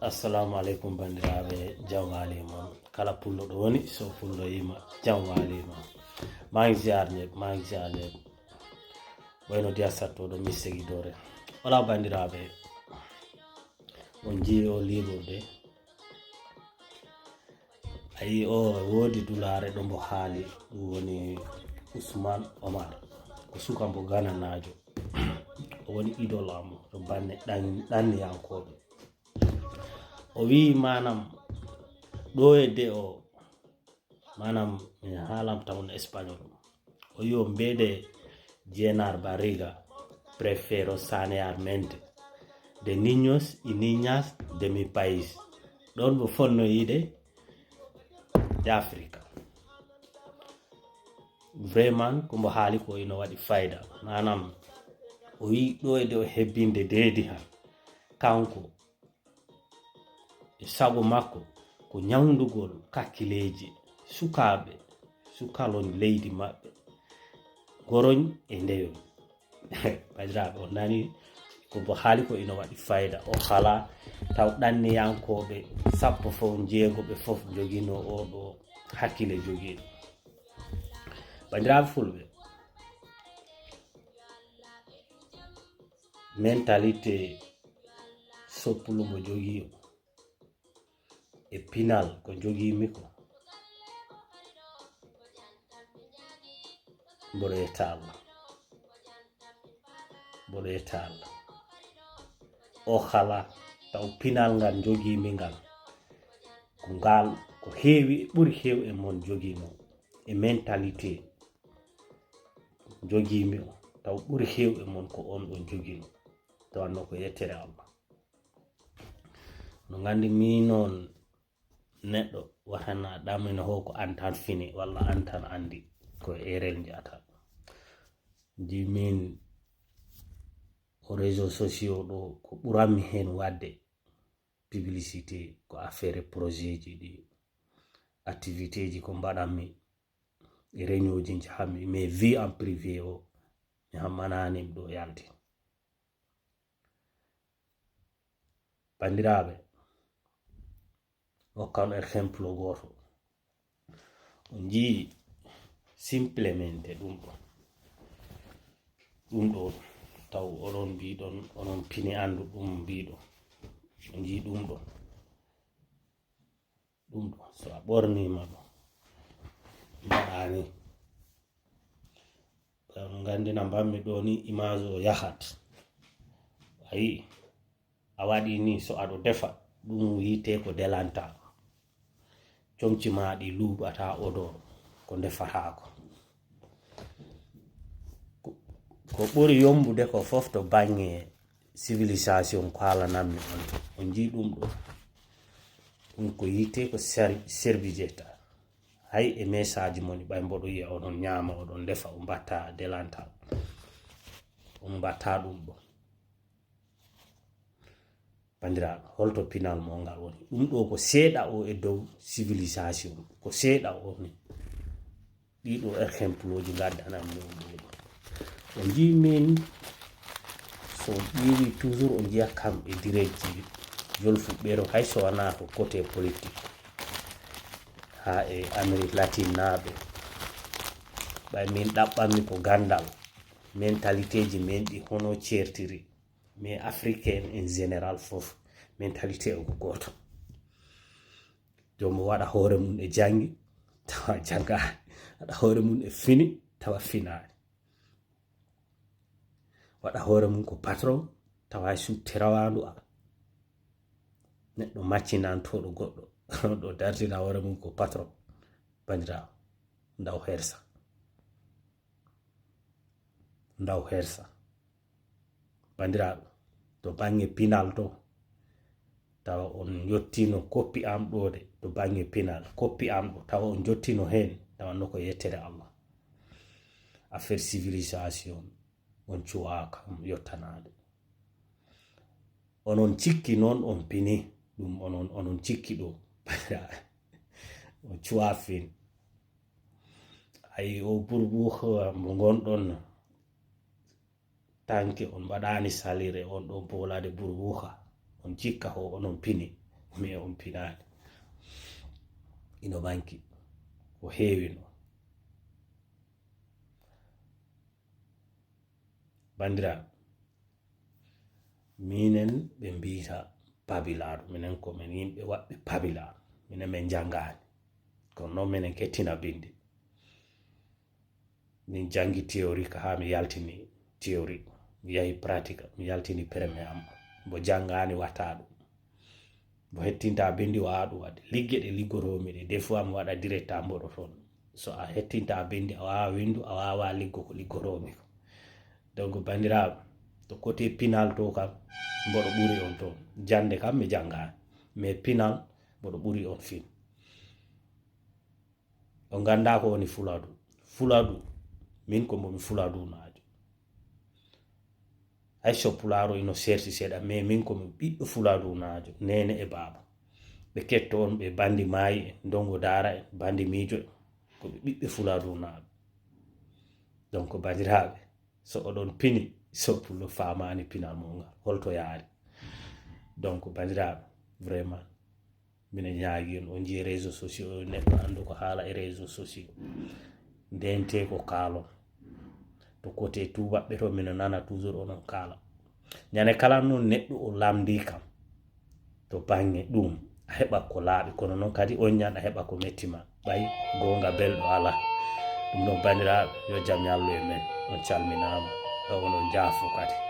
Assalamu alaikum bandiraɓe, jam walima kala pullo ɗo woni so pullo yima jam walima magi ziar ñeb wayno diya sattoɗo mistegi dore wala bandiraɓe on jii o liɓurde ayi o wodi dulare ɗo mbo haali ɗum woni Ousmane Omar ko suka mbo gananajo o woni idol am to banne ɗanniyankoɓe o wi manam ɗo e de o manam min haalam tawon espagnol o wi o mbede Llenar Barriga prefiero sanear mente de niños y niñas de mi país ɗon mo fonnoyide de Africa vraiment ko mbo haali ko ino waɗi fayda manam o wi ɗo e de o hebbinde deedi ha kanko sago makko ko nyawndugol kakkileji sukalon leydi maɓɓe goroñ e ndeyo bandiraɓe o nani ko bo haali ko ino waɗi fayda o hala taw ɗanniyankoɓe sappo fof jeegoɓe fof jogino oɗo hakkile jogiɗo bandiraɓe fulɓe mentalité soppulu mo jogii e pinal ko jogimi ko mboɗo yetta Allah o hala taw pinal ngal jogimi ngal ko heewi ɓuri heew e mon jogimo e mentalité jogimi o taw ɓuri heew e mon ko on ɗon jogino tawanno ko yettere Allah no gandi mi noon neɗɗo watana ɗamina ho ko antan fini walla antan andi ko erel jata ji min o réseaux sociaux ɗo ko ɓuranmi hen wadde publicité ko affaire projet ji ɗi activité ji ko mbaɗanmi e réunion ji jahanmi mais vie en privé o mi hammananimi ɗo yalti bandiraɓe hokkan exemple goto on jii simplemente ɗum ɗo taw oɗon mbiɗon onon pini andu ɗum mbiɗo on jii ɗum ɗo so a ɓornima ɗo mbaɗani gandina mbammi ɗo ni image o yahat ayi a waɗi ni so aɗo defa ɗum wite ko delanta comci maɗi luɓata odor ko defatako ko ɓuri yombude ko fof to bange civilisation ko halanammi on jii ɗum ɗo ɗum ko yite ko servigeta hay e message moni ɓay mboɗo yiya oɗon ñama oɗon defa o mbatta delanta on mbatta ɗum ɗo bandiraɓe holto pinal mo ngal woni ɗum ɗo ko seeɗa o e dow civilisation ko seeɗa o ni ɗiɗo exemple uji gaddanammi on jii min so ƴeewi toujours o jiya kamɓe direji jolfuɓɓero hay so wana ko côté politique ha e Amérique latine naɓe ɓay min ɗaɓɓanmi ko gandal mentalité ji men ɗi hono certiri mais africain en général fof mentalité o ko goto jomo waɗa hoore mum e jangi tawa jangani waɗa hoore mum e fini tawa finani waɗa hoore mum ko patron tawa sutti rawandu a neɗɗo maccinantoɗo goɗɗo ɗo dartina hoore mum ko patron bandirawo ndaw hersa bandiraɓe to bange pinal to tawa on yottino koppi am ɗo de to bange pinal koppi am ɗo tawa on jottino hen tawanno ko yettere Allah affaire civilisation on cuwaka yottanade onon cikki noon on pini ɗum onon cikki ɗo on cuwa fin ayi o burbuh mo gonɗon tanke on mbaɗani salire on ɗo bolade burbuha on cikka ho onon pini mi on pinani ino manki ko heewi no bandiraɓe minen ɓe mbita pabilaɗo minen ko men yimɓe waɓɓe pabilaɗo minen min jangani kono noon minen kettina bindi min jangi théorie ka ha mi yaltini théorie mi yahi pratique mi yaltini premier am bo jangani watta ɗum bo hettinta bindi wawa ɗum wadde ligge ɗe liggoromi ɗe des fois mi waɗa direct a mboɗo toon so a hettinta bindi a wawa windu a wawa liggo ko liggoromi ko donc bandiraɓe to côté pinal to kam mboɗo ɓuri on toon jande kam mi jangani mais pinal mboɗo ɓuri on fin o ganda ko woni fuladu min ko mbomi fuladunajo hay so pularo ino serti seeɗa mais min komi ɓiɗɗo fuladunajo nene e baba ɓe ketto on ɓe bandi maayi en dongo dara en bandi miijo en koɓe ɓiɓɓe fuladunaɓe donc bandiraɓe so oɗon pini so pullo famani pinal mo ngal holto yaari donc bandiraɓe vraiment mine ñaagui on jii réseaux sociaux neɗɗo andu ko haala e réseaux sociaux ndente ko kaalon to côté tubaɓɓe to mino nana toujours onon kaala ñande kala noon neɗɗo o lamdi kam to bange ɗum a heɓa ko laaɓi kono noon kadi on ñan a heɓa ko mettima ɓay gonga belɗo ala ɗum noon bandiraɓe yo jaam ñallu e men on calminama onon jaafo kadi